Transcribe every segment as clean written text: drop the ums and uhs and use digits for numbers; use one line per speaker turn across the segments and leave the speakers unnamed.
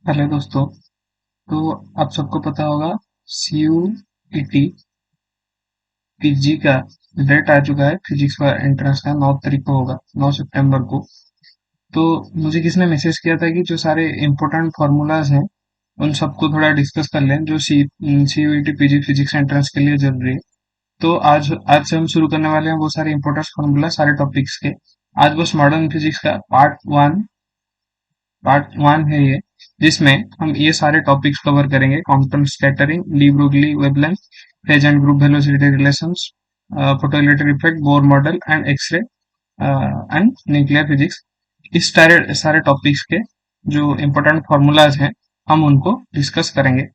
Hello दोस्तों। तो आप सबको पता होगा CUET पीजी का डेट आ चुका है। फिजिक्स का एंट्रेंस का 9 तारीख को होगा, 9 सितंबर को। तो मुझे किसी ने मैसेज किया था कि जो सारे इम्पोर्टेंट फार्मूलाज हैं उन सबको थोड़ा डिस्कस कर लें, जो CUET पीजी फिजिक्स एंट्रेंस के लिए जरूरी है। तो आज से हम शुरू करने वाले हैं वो सारे इम्पोर्टेंट फार्मूला सारे टॉपिक्स के। आज बस मॉडर्न फिजिक्स का पार्ट वन है ये, जिसमें हम ये सारे टॉपिक्स कवर करेंगे: quantum scattering, de Broglie wavelength, phase and group velocity relations, photoelectric effect, Bohr model and X ray and nuclear physics. इस सारे सारे टॉपिक्स के जो इम्पोर्टेंट फॉर्मूलाज हैं हम उनको डिस्कस करेंगे।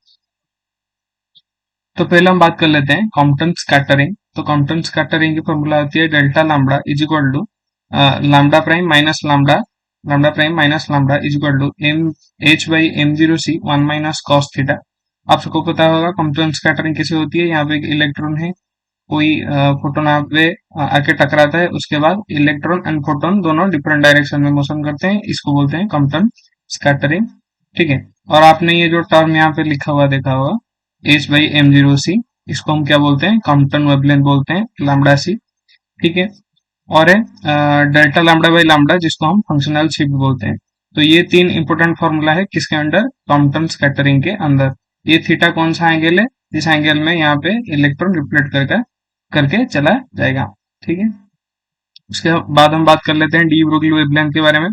तो पहले हम बात कर लेते हैं कॉम्पटन स्कैटरिंग। तो कॉम्पटन स्कैटरिंग की फॉर्मूला होती है delta lambda is equal to lambda prime minus lambda lambda prime minus lambda is equal to M H by M zero C one minus cos theta. आप सबको पता होगा Compton scattering कैसे होती है। यहाँ पे एक इलेक्ट्रॉन है, कोई फोटोन यहाँ पे आके टकराता है, उसके बाद इलेक्ट्रॉन एंड फोटोन दोनों डिफरेंट डायरेक्शन में मोशन करते हैं। इसको बोलते हैं कॉम्पटन स्कैटरिंग। ठीक है। और आपने ये जो टर्म यहाँ पे लिखा हुआ देखा होगा, एच बाई एम जीरो सी, इसको हम क्या बोलते हैं? कॉम्पटन वेवलेंथ बोलते हैं, लैम्बडा सी। ठीक है। और है डेल्टा लैम्बडा बाई लैम्बडा, जिसको हम फंक्शनल शिफ्ट बोलते हैं। तो ये तीन इंपॉर्टेंट फॉर्मूला है किसके अंडर? कॉम्पटन स्कैटरिंग के अंदर। ये थीटा कौन सा एंगल है? जिस एंगल में यहाँ पे इलेक्ट्रॉन रिफ्लेक्ट करके चला जाएगा। ठीक है। उसके बाद हम बात कर लेते हैं डी ब्रोगली वेवलेंथ के बारे में।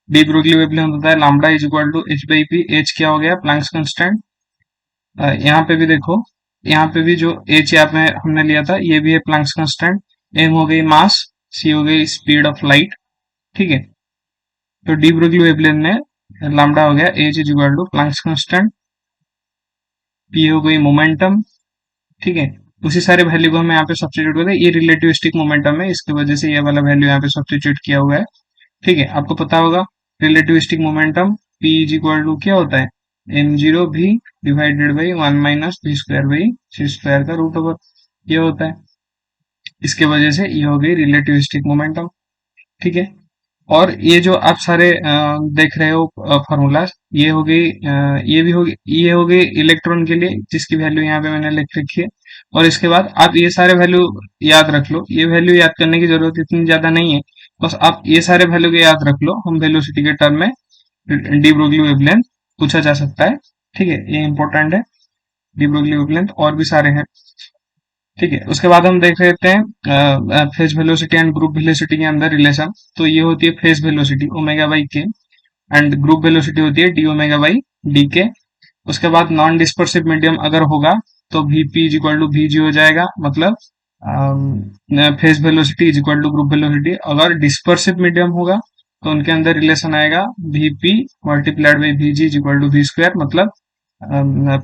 डी ब्रोगली वेवलेंथ होता है lambda is equal to H by P. H क्या हो गया? Planck's constant. यहाँ पे भी देखो, यहाँ पे भी जो एच यहाँ पे हमने लिया था ये भी है प्लैंक्स कंस्टेंट। एम हो गई मास, सी हो गई स्पीड ऑफ लाइट। ठीक है। तो डी ब्रोगली वेवलेंथ में लैम्बडा हो गया H is equal to Planck's constant, P हो गई मोमेंटम। ठीक है। उसी सारे वैल्यू को हम यहाँ पे सब्स्टिट्यूट करते हैं। ये रिलेटिविस्टिक मोमेंटम है, इसकी वजह से ये वाला वैल्यू यहाँ पे सब्स्टिट्यूट किया हुआ है। ठीक है। आपको पता होगा relativistic momentum P is equal to क्या होता है? एम जीरो भी divided by one minus V square by C square का रूट ओवर, ये होता है। इसके वजह से ये हो गई रिलेटिविस्टिक मोमेंटम। ठीक है। और ये जो आप सारे देख रहे हो फॉर्मूलाज, ये हो गई ये भी होगी, ये हो गई इलेक्ट्रॉन के लिए, जिसकी वैल्यू यहाँ पे मैंने लिख रखी है। और इसके बाद आप ये सारे वैल्यू याद रख लो। ये वैल्यू याद करने की जरूरत इतनी ज्यादा नहीं है, बस आप ये सारे वैल्यू के याद रख लो। हम वेलोसिटी के टर्म में डी ब्रोगली वेवलेंथ पूछा जा सकता है। ठीक है, ये इंपॉर्टेंट है। डी ब्रोगली वेवलेंथ और भी सारे हैं। ठीक है। उसके बाद हम देख लेते हैं phase velocity and group velocity के अंदर रिलेशन। तो ये होती है फेज वेलोसिटी ओमेगा बाई के, एंड ग्रुप वेलोसिटी होती है डी ओमेगा बाई डी के। उसके बाद नॉन डिस्पर्सिव मीडियम अगर होगा तो VP is equal to VG हो जाएगा, मतलब phase velocity is equal to group velocity. अगर डिस्पर्सिव मीडियम होगा तो उनके अंदर रिलेशन आएगा VP multiplied by VG is equal to V square, मतलब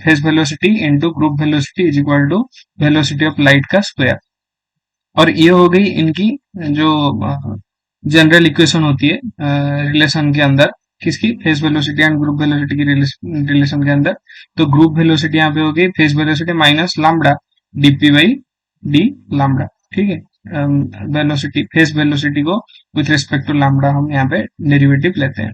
phase velocity into group velocity is equal to velocity of light का स्क्वायर। और ये हो गई इनकी जो जनरल इक्वेशन होती है रिलेशन के अंदर, किसकी? Phase velocity and group velocity की रिलेशन के अंदर। तो ग्रुप वेलोसिटी यहाँ पे हो गई phase velocity minus lambda DP by D lambda. ठीक है। वेलोसिटी फेज वेलोसिटी को विथ रिस्पेक्ट टू लैम्बडा हम यहाँ पे डेरिवेटिव लेते हैं।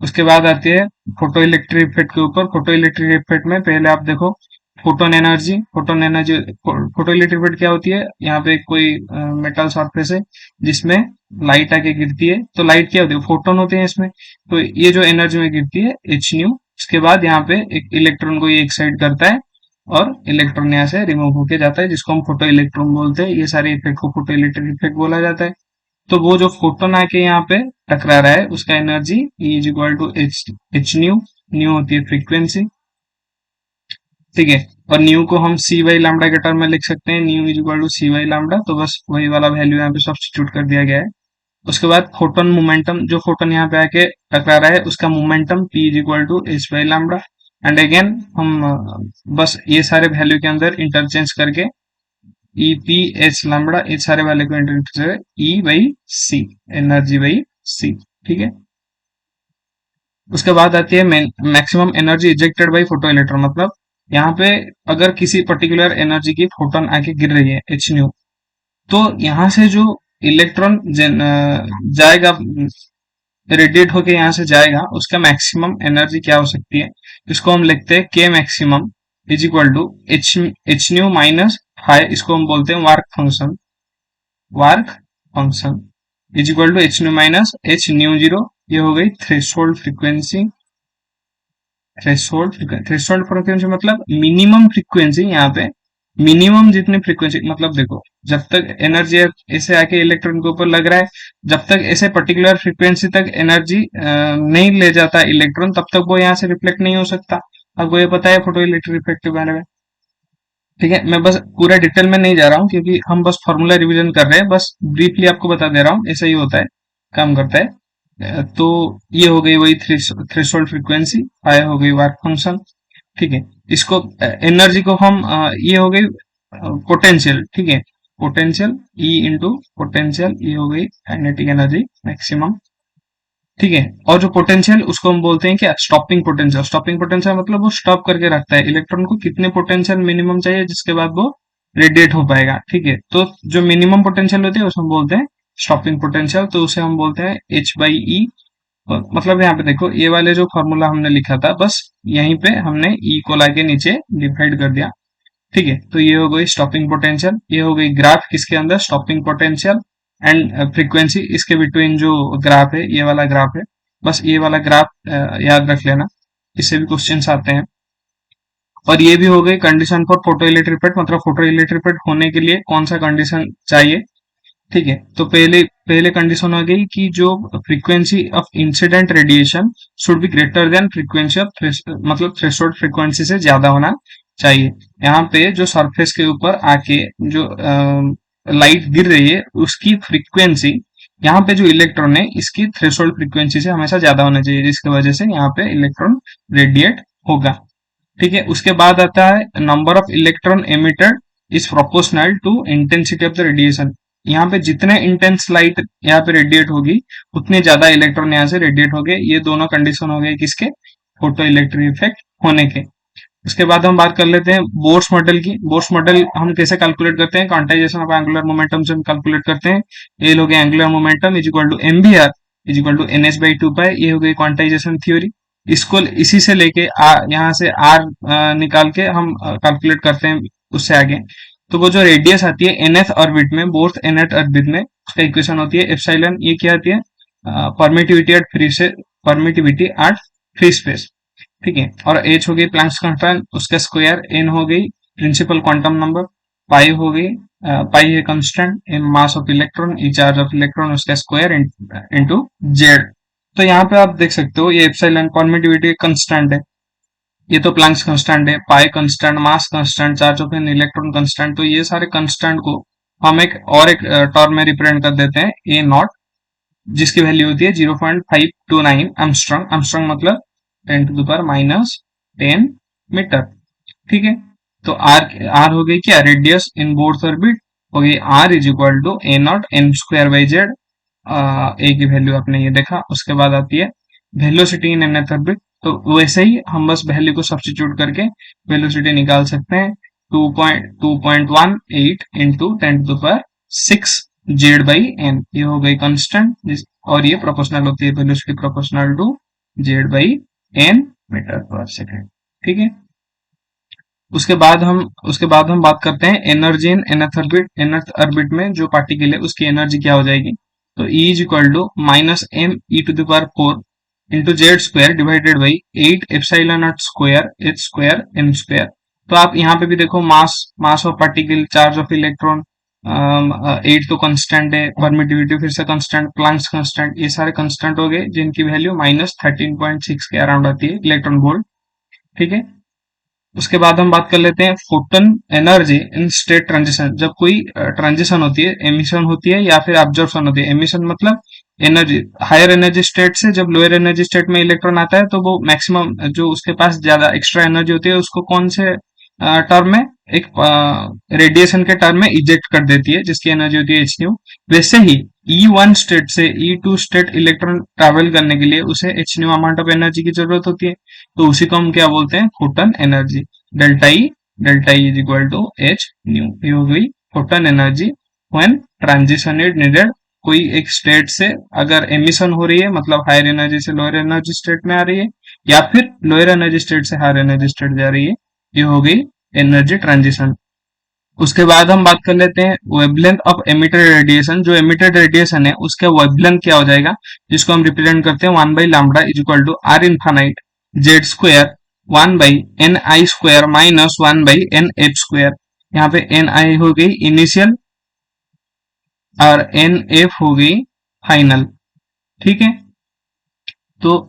उसके बाद आती है फोटो इलेक्ट्रिक इफेक्ट के ऊपर। फोटो इलेक्ट्रिक इफेक्ट में पहले आप देखो photon energy photo electric effect क्या होती है? यहाँ पे कोई मेटल सरफेस है जिसमें लाइट आके गिरती है, तो लाइट क्या होती है? फोटोन होते हैं इसमें। तो ये जो एनर्जी में गिरती है एच न्यू। उसके बाद यहाँ पे एक इलेक्ट्रॉन को ये एक्साइट करता है और इलेक्ट्रॉन यहाँ से रिमूव होके जाता है, जिसको हम फोटो इलेक्ट्रॉन बोलते हैं। ये सारे इफेक्ट को फोटो इलेक्ट्रिक इफेक्ट बोला जाता है। तो वो जो फोटोन आके यहाँ पे टकरा रहा है उसका energy E is equal to H nu. Nu होती है फ्रीक्वेंसी। ठीक है। और न्यू को हम सी वाई लैम्बडा के टर्म में लिख सकते हैं, nu is equal to C by lambda. तो बस वही वाला वैल्यू यहाँ पे सब्स्टिट्यूट कर दिया गया है। उसके बाद फोटोन मोमेंटम, जो फोटोन यहाँ पे आके टकरा रहा है उसका momentum P is equal to H by lambda. And again हम बस ये सारे वैल्यू के अंदर इंटरचेंज करके ई पी एच लैम्बडा इस सारे वाले को interchange E by C, energy by C. ठीक है। उसके बाद आती है maximum energy ejected by photo electron, मतलब यहाँ पे अगर किसी पर्टिकुलर एनर्जी की फोटोन आके गिर रही है एच न्यू, तो यहाँ से जो इलेक्ट्रॉन जाएगा रेडिएट होके यहाँ से जाएगा, उसका मैक्सिमम एनर्जी क्या हो सकती है, इसको हम लिखते हैं के maximum is equal to H nu minus phi, इसको हम बोलते हैं work function is equal to H nu minus H nu zero. ये हो गई थ्रेशोल्ड फ्रीक्वेंसी। थ्रेशोल्ड फ्रीक्वेंसी मतलब मिनिमम फ्रीक्वेंसी, यहाँ पे मिनिमम जितनी फ्रीक्वेंसी, मतलब देखो जब तक एनर्जी ऐसे आके इलेक्ट्रॉन के ऊपर लग रहा है, जब तक ऐसे पर्टिकुलर फ्रीक्वेंसी तक एनर्जी नहीं ले जाता इलेक्ट्रॉन, तब तक वो यहाँ से रिफ्लेक्ट नहीं हो सकता। आपको ये पता है फोटो इलेक्ट्रिक इफेक्ट के बारे में, ठीक है। मैं बस पूरा डिटेल में नहीं जा रहा हूँ क्योंकि हम बस फॉर्मूला रिवीजन कर रहे हैं, बस ब्रीफली आपको बता दे रहा हूँ, ऐसा ही होता है, काम करता है। तो ये हो गई वही थ्रेशोल्ड फ्रीक्वेंसी, फाई हो गई वर्क फंक्शन, ठीक है। इसको एनर्जी को हम ये हो गई पोटेंशियल, ठीक है, पोटेंशियल ई इंटू पोटेंशियल, ये हो गई काइनेटिक एनर्जी मैक्सिमम, ठीक है। और जो पोटेंशियल उसको हम बोलते हैं क्या, स्टॉपिंग पोटेंशियल। स्टॉपिंग पोटेंशियल मतलब वो स्टॉप करके रखता है इलेक्ट्रॉन को, कितने पोटेंशियल मिनिमम चाहिए जिसके बाद वो रेडिएट हो पाएगा, ठीक है। तो जो मिनिमम पोटेंशियल होती है उसे हम बोलते हैं स्टॉपिंग पोटेंशियल, तो उसे हम बोलते हैं एच बाई ई। मतलब यहाँ पे देखो ये वाले जो फॉर्मूला हमने लिखा था, बस यहीं पे हमने ई को लाके नीचे डिवाइड कर दिया, ठीक है। तो ये हो गई स्टॉपिंग पोटेंशियल, ये हो गई ग्राफ किसके अंदर, स्टॉपिंग पोटेंशियल एंड फ्रीक्वेंसी, इसके बिटवीन जो ग्राफ है ये वाला ग्राफ है, बस ये वाला ग्राफ याद रख लेना, इससे भी क्वेश्चंस आते हैं। और ये भी हो गई condition for photo electric effect, मतलब फोटो इलेक्ट्रिक इफेक्ट होने के लिए कौन सा कंडीशन चाहिए, ठीक है। तो पहले पहले कंडीशन हो गई कि जो frequency of incident radiation should be greater than frequency of, मतलब थ्रेशोल्ड फ्रीक्वेंसी से ज्यादा होना चाहिए। यहाँ पे जो सरफेस के ऊपर आके जो लाइट गिर रही है उसकी फ्रीक्वेंसी, यहाँ पे जो इलेक्ट्रॉन है इसकी थ्रेशोल्ड फ्रीक्वेंसी से हमेशा ज्यादा होना चाहिए, जिसकी वजह से यहाँ पे इलेक्ट्रॉन रेडिएट होगा, ठीक है। उसके बाद आता है number of electron emitted is proportional to intensity of the radiation. यहाँ पे जितने इंटेंस लाइट यहाँ पे रेडिएट होगी उतने ज्यादा इलेक्ट्रॉन यहाँ से रेडिएट हो गए। ये दोनों कंडीशन हो गए किसके, फोटो इलेक्ट्रिक इफेक्ट होने के। उसके बाद हम बात कर लेते हैं बोर्स मॉडल की। बोर्स मॉडल हम कैसे कैलकुलेट करते हैं, क्वांटाइजेशन ऑफ एंगुलर मोमेंटम से हम कैलकुलेट करते हैं। ये लोग angular momentum is equal to M B R is equal to N H by two pi, ये हो गई क्वांटाइजेशन थ्योरी। इसको इसी से लेके यहाँ से आर निकाल के हम कैलकुलेट करते हैं उससे आगे। तो वो जो रेडियस आती है nth ऑर्बिट में, बोर्थ nth ऑर्बिट में, उसका इक्वेशन होती है एप्सिलॉन। ये क्या आती है, परमिटिविटी एट फ्री से, परमिटिविटी एट फ्री स्पेस, ठीक है। और एच हो गई प्लैंक्स कांस्टेंट, उसका स्क्वायर, एन हो गई प्रिंसिपल क्वांटम नंबर, पाई हो गई, पाई है constant, mass of electron, E charge of electron, उसका स्क्वायर इनटू जेड। तो यहाँ पे आप देख सकते हो ये एप्सिलॉन परमिटिविटी कांस्टेंट है, ये तो प्लैंक्स कांस्टेंट है, पाई constant, mass constant, charge of an electron constant. तो ये सारे कांस्टेंट को हम एक टर्म में रिप्रेजेंट कर देते हैं ए नॉट, जिसकी वैल्यू होती है 0.529 एमस्ट्रॉन्ग। एमस्ट्रॉन्ग मतलब 10 to the power minus 10 metre, ठीक है। तो आर आर हो गई क्या, रेडियस इन बोर्थ ऑर्बिट हो गई, R is equal to A naught N square by Z. A की वैल्यू आपने ये देखा। उसके बाद आती है वेलोसिटी इन nth ऑर्बिट, तो वैसे ही हम बस वैल्यू को सब्स्टिट्यूट करके वेलोसिटी निकाल सकते हैं, 2.18 into 10 to the power 6 Z by n, ये हो गई कांस्टेंट, और ये प्रोपोर्शनल होती है velocity proportional to Z by n metre पर सेकेंड, ठीक है। उसके बाद हम बात करते हैं energy in nth orbit. nth orbit में जो पार्टिकल है उसकी एनर्जी क्या हो जाएगी, तो E is equal to minus m e to the power 4 into Z square divided by 8 epsilon naught square h square n square. तो आप यहाँ पे भी देखो mass of particle, charge of electron, 8 तो कांस्टेंट है, परमिटिविटी फिर से कांस्टेंट, प्लैंक्स कांस्टेंट, ये सारे कांस्टेंट हो गए जिनकी वैल्यू माइनस 13.6 के अराउंड आती है इलेक्ट्रॉन वोल्ट, ठीक है। उसके बाद हम बात कर लेते हैं photon energy in state transition. जब कोई ट्रांजिशन होती है, एमिशन होती है या फिर एब्जॉर्प्शन होती है। एमिशन मतलब एनर्जी हायर एनर्जी स्टेट से जब लोअर एनर्जी स्टेट में इलेक्ट्रॉन आता है, तो वो मैक्सिमम जो उसके पास ज्यादा एक्स्ट्रा एनर्जी होती है उसको कौन से टर्म में, एक रेडिएशन के टर्म में इजेक्ट कर देती है, जिसकी एनर्जी होती है एच न्यू। वैसे ही E1 स्टेट से E2 स्टेट इलेक्ट्रॉन ट्रैवल करने के लिए उसे H new amount of energy की जरूरत होती है, तो उसी को हम क्या बोलते हैं, photon energy. Delta E is equal to H nu, ये हो गई photon energy when transition is needed कोई एक स्टेट से अगर एमिशन हो रही है, मतलब हायर एनर्जी से लोअर एनर्जी स्टेट में आ रही है, या फिर लोअर एनर्जी स्टेट से हायर एनर्जी स्टेट जा रही है, ये हो गई एनर्जी ट्रांजिशन। उसके बाद हम बात कर लेते हैं वेवलेंथ ऑफ एमिटेड रेडिएशन। जो एमिटेड रेडिएशन है उसका वेवलेंथ क्या हो जाएगा, जिसको हम रिप्रेजेंट करते हैं 1/λ is equal to R infinite Z square 1/ni² minus 1/nf²। यहाँ पे ni हो गई इनिशियल और nf हो गई फाइनल। ठीक है, तो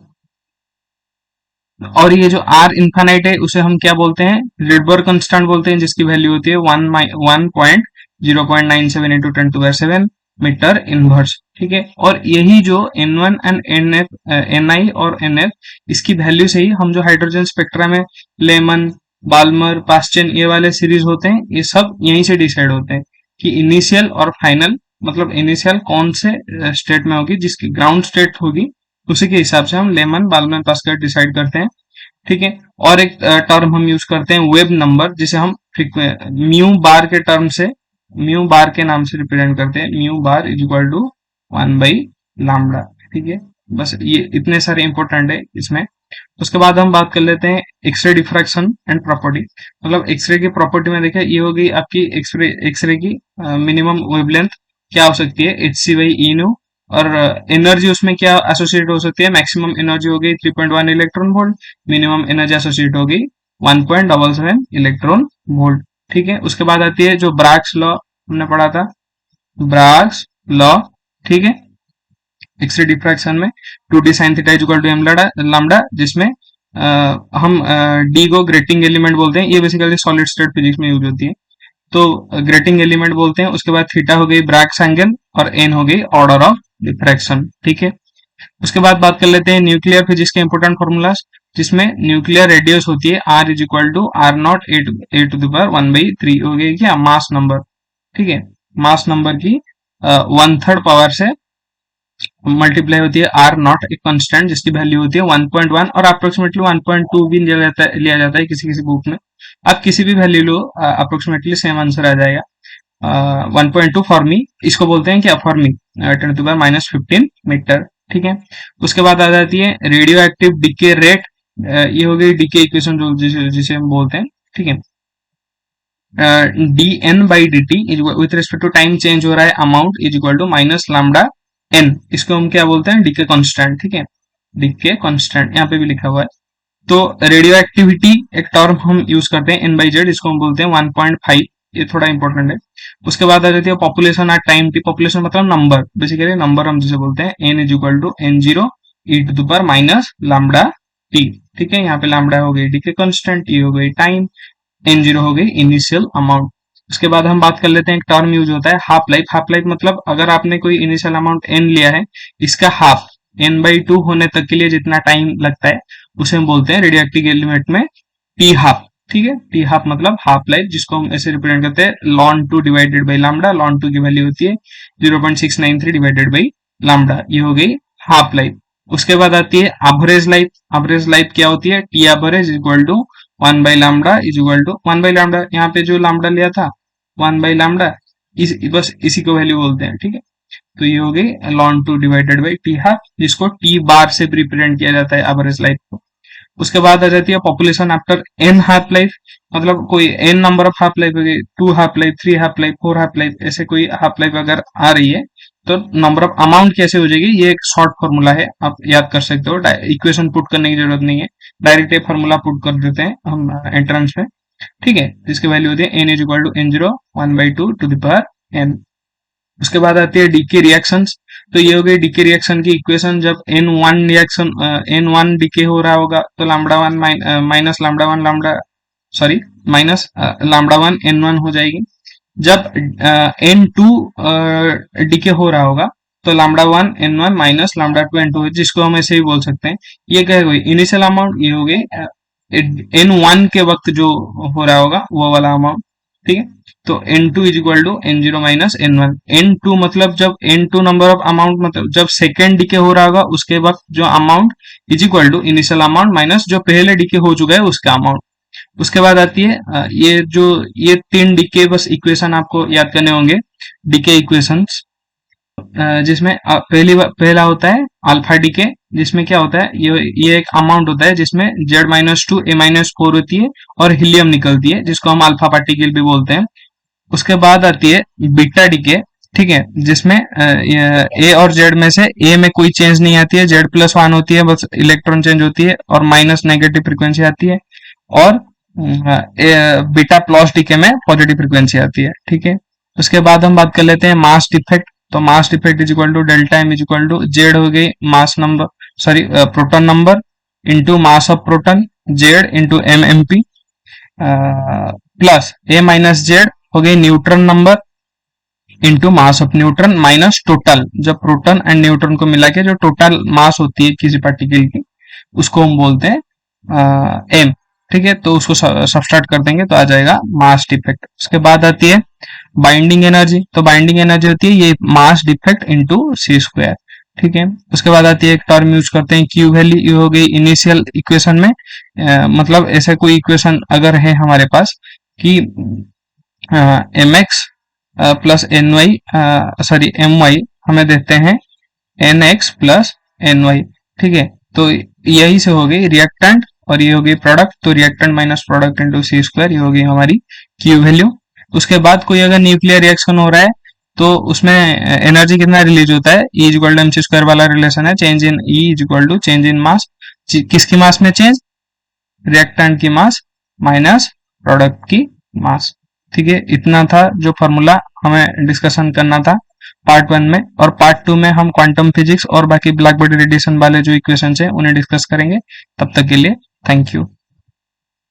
और ये जो आर इन्फानाइट है उसे हम क्या बोलते हैं, रिडबर्ग कांस्टेंट बोलते हैं, जिसकी वैल्यू होती है 1.0.97 मीटर इनवर्स। ठीक है, और यही जो N1 एंड Ni और Nf, इसकी वैल्यू से ही हम जो हाइड्रोजन स्पेक्ट्रा में लेमन, बाल्मर, पास्चन ये वाले सीरीज होते हैं, ये सब यहीं से डिसाइड होते हैं कि इनिशियल और फाइनल, मतलब इनिशियल कौन से स्टेट में होगी, जिसकी ग्राउंड स्टेट होगी उसी के हिसाब से हम लेमन, बाल्मर, पास्कल डिसाइड करते हैं। ठीक है, और एक टर्म हम यूज करते हैं वेब नंबर, जिसे हम म्यू बार के टर्म से, म्यू बार के नाम से रिप्रेजेंट करते हैं, mu bar is equal to 1/λ। ठीक है, बस ये इतने सारे इंपॉर्टेंट है इसमें। उसके बाद हम बात कर लेते हैं एक्सरे डिफ्रैक्शन एंड प्रॉपर्टी। मतलब एक्सरे की प्रॉपर्टी में देखिए, ये हो गई आपकी एक्सरे की मिनिमम वेवलेंथ क्या हो सकती है, hc/e, और एनर्जी उसमें क्या एसोसिएट हो सकती है, मैक्सिमम एनर्जी हो गई 3.1 electron volt, minimum energy associate हो गई 1.77 इलेक्ट्रॉन वोल्ट। ठीक है, उसके बाद आती है जो ब्राग्स लॉ हमने पढ़ा था, ब्राग्स लॉ। ठीक है, एक्सरे डिफ्रैक्शन में 2d sin theta equal to m जिसमें हम d को ग्रेटिंग एलिमेंट बोलते हैं, ये बेसिकली सॉलिड स्टेट फिजिक्स में यूज होती है, तो ग्रेटिंग एलिमेंट बोलते हैं। उसके बाद थीटा हो गई ब्रैग्स एंगल और n हो गई ऑर्डर ऑफ डिफ्रैक्शन। ठीक है, उसके बाद बात कर लेते हैं न्यूक्लियर फिजिक्स के इंपोर्टेंट फॉर्मूलाज, जिसमें न्यूक्लियर रेडियस होती है r is equal to R naught A to the power 1/3 हो गई क्या, मास नंबर। ठीक है, मास नंबर की 1/3 पावर से मल्टीप्लाई होती है आर नॉट, एक कांस्टेंट जिसकी वैल्यू होती है 1.1 और अप्रोक्सीमेटली 1.2 भी लिया जाता है किसी किसी बुक में। आप किसी भी वैल्यू लो, अप्रोक्सीमेटली सेम आंसर आ जाएगा। 1.2 फॉर्मी, इसको बोलते हैं क्या, फॉर्मी 10⁻⁻15 मीटर। ठीक है, उसके बाद आ जाती है रेडियो एक्टिव डीके रेट, ये हो गई डीके इक्वेशन जो जिसे हम बोलते हैं। ठीक है, dn/dt with respect to time change हो रहा है amount is equal to minus lambda n, इसको हम क्या बोलते हैं, डीके कांस्टेंट। ठीक है, डीके कांस्टेंट यहाँ पे भी लिखा हुआ है। तो रेडियो एक्टिविटी एक टर्म हम यूज करते हैं n/z, इसको हम बोलते हैं 1.5, ये थोड़ा इंपॉर्टेंट है। उसके बाद आ जाती है population at time t, population मतलब नंबर, बेसिकली नंबर हम जिसे बोलते हैं, n is equal to n0 e to the power minus lambda t। ठीक है, यहाँ पे लैम्डा हो गई डीके कांस्टेंट, t हो गई टाइम, n0 हो गई इनिशियल अमाउंट। उसके बाद हम बात कर लेते हैं एक टर्म यूज होता है हाफ लाइफ। हाफ लाइफ मतलब अगर आपने कोई इनिशियल अमाउंट n लिया है, इसका हाफ n/2 होने तक के लिए जितना टाइम लगता है उसे हम बोलते हैं रेडियो एक्टिव एलिमेंट में टी हाफ। ठीक है, टी हाफ मतलब हाफ लाइफ, जिसको हम ऐसे रिप्रेजेंट करते हैं ln 2 divided by lambda. ln 2 की वैल्यू होती है 0.693 डिवाइडेड बाई लैम्डा, ये हो गई हाफ लाइफ। उसके बाद आती है एवरेज लाइफ। एवरेज लाइफ क्या होती है, T average equal to 1/λ is equal to 1/λ, यहाँ पे जो लैम्डा लिया था 1/λ, बस इसी को वैल्यू बोलते हैं। ठीक है, तो ये हो गई ln 2 divided by T half, जिसको टी बार से रिप्रेजेंट किया जाता है एवरेज लाइफ को। उसके बाद आ जाती है population after n half life, मतलब कोई n number of half life हो गई, 2 half life, 3 half life, 4 half life, ऐसे कोई हाफ लाइफ अगर आ रही है तो नंबर ऑफ अमाउंट कैसे हो जाएगी, ये एक शॉर्ट फॉर्मूला है, आप याद कर सकते हो, इक्वेशन पुट करने की जरूरत नहीं है, डायरेक्ट ये फॉर्मूला पुट कर देते हैं हम एंट्रेंस में। ठीक है, जिसकी वैल्यू होती है n is equal to n0 1/2 to the power n। उसके बाद आती है डीके रिएक्शंस। तो ये हो गई डीके रिएक्शन की इक्वेशन, जब n1 रिएक्शन n1 डीके हो रहा होगा तो λ1 minus λ1 lambda, sorry minus λ1 n1 हो जाएगी। जब n2 डीके हो रहा होगा तो λ1 n1 माइनस λ2 n2, जिसको हम ऐसे ही बोल सकते हैं, ये क्या है, इनिशियल अमाउंट, ये हो गई n1 के वक्त जो हो रहा होगा वो वाला अमाउंट। ठीक है, तो n2 is equal to n0 minus n1। n2 मतलब जब n2 नंबर ऑफ अमाउंट, मतलब जब सेकेंड डीके हो रहा होगा उसके वक्त जो amount is equal to initial amount minus जो पहले डीके हो चुका है उसका अमाउंट। उसके बाद आती है ये 3 डीके बस इक्वेशन आपको याद करने होंगे, डीके इक्वेशंस। जिसमें पहला होता है अल्फा डीके, जिसमें क्या होता है, ये एक अमाउंट होता है जिसमें Z-2 A-4 होती है और हीलियम निकलती है, जिसको हम अल्फा पार्टिकल भी बोलते हैं। उसके बाद आती है बीटा डीके, ठीक है, जिसमें ए और जेड में से ए में कोई चेंज नहीं आती है, Z+1 होती है, बस इलेक्ट्रॉन चेंज होती है और माइनस नेगेटिव फ्रीक्वेंसी आती है। और बीटा प्लस डीके में पॉजिटिव फ्रीक्वेंसी आती है, ठीक है। उसके बाद हम बात कर लेते हैं मास डिफेक्ट। तो mass defect is equal to delta m is equal to Z हो गई mass number, sorry proton number into mass of proton, Z into m m p, plus A minus Z हो गई neutron number into mass of neutron minus total, जब proton and neutron को मिला के जो total mass होती है किसी पार्टिकल की, उसको हम बोलते हैं एम, ठीक है। तो उसको सब्सट्रैक्ट कर देंगे तो आ जाएगा मास डिफेक्ट। उसके बाद आती है बाइंडिंग एनर्जी। तो बाइंडिंग एनर्जी होती है ये मास डिफेक्ट इंटू सी स्क्वायर, ठीक है। उसके बाद आती है एक टर्म यूज करते हैं क्यू वैल्यू, ये हो गई इनिशियल इक्वेशन में, मतलब ऐसा कोई इक्वेशन अगर है हमारे पास कि m x plus n y, sorry m y हमें देते हैं n x plus n y, ठीक है। तो यही से हो गई रिएक्टेंट और ये हो गई प्रोडक्ट, तो रिएक्टेंट माइनस प्रोडक्ट इंटू सी स्क्वायर, ये हो गई हमारी क्यू वैल्यू। उसके बाद कोई अगर न्यूक्लियर रिएक्शन हो रहा है तो उसमें एनर्जी कितना रिलीज होता है, E is equal to MC square वाला रिलेशन है, change in E is equal to change in mass. किसकी मास में चेंज, रिएक्टेंट की मास माइनस प्रोडक्ट की मास, ठीक है। इतना था जो फॉर्मूला हमें डिस्कशन करना था पार्ट 1 में, और पार्ट 2 में हम क्वांटम फिजिक्स और बाकी ब्लैक बॉडी रेडिएशन वाले जो इक्वेशंस हैं उन्हें डिस्कस करेंगे। तब तक के लिए थैंक यू।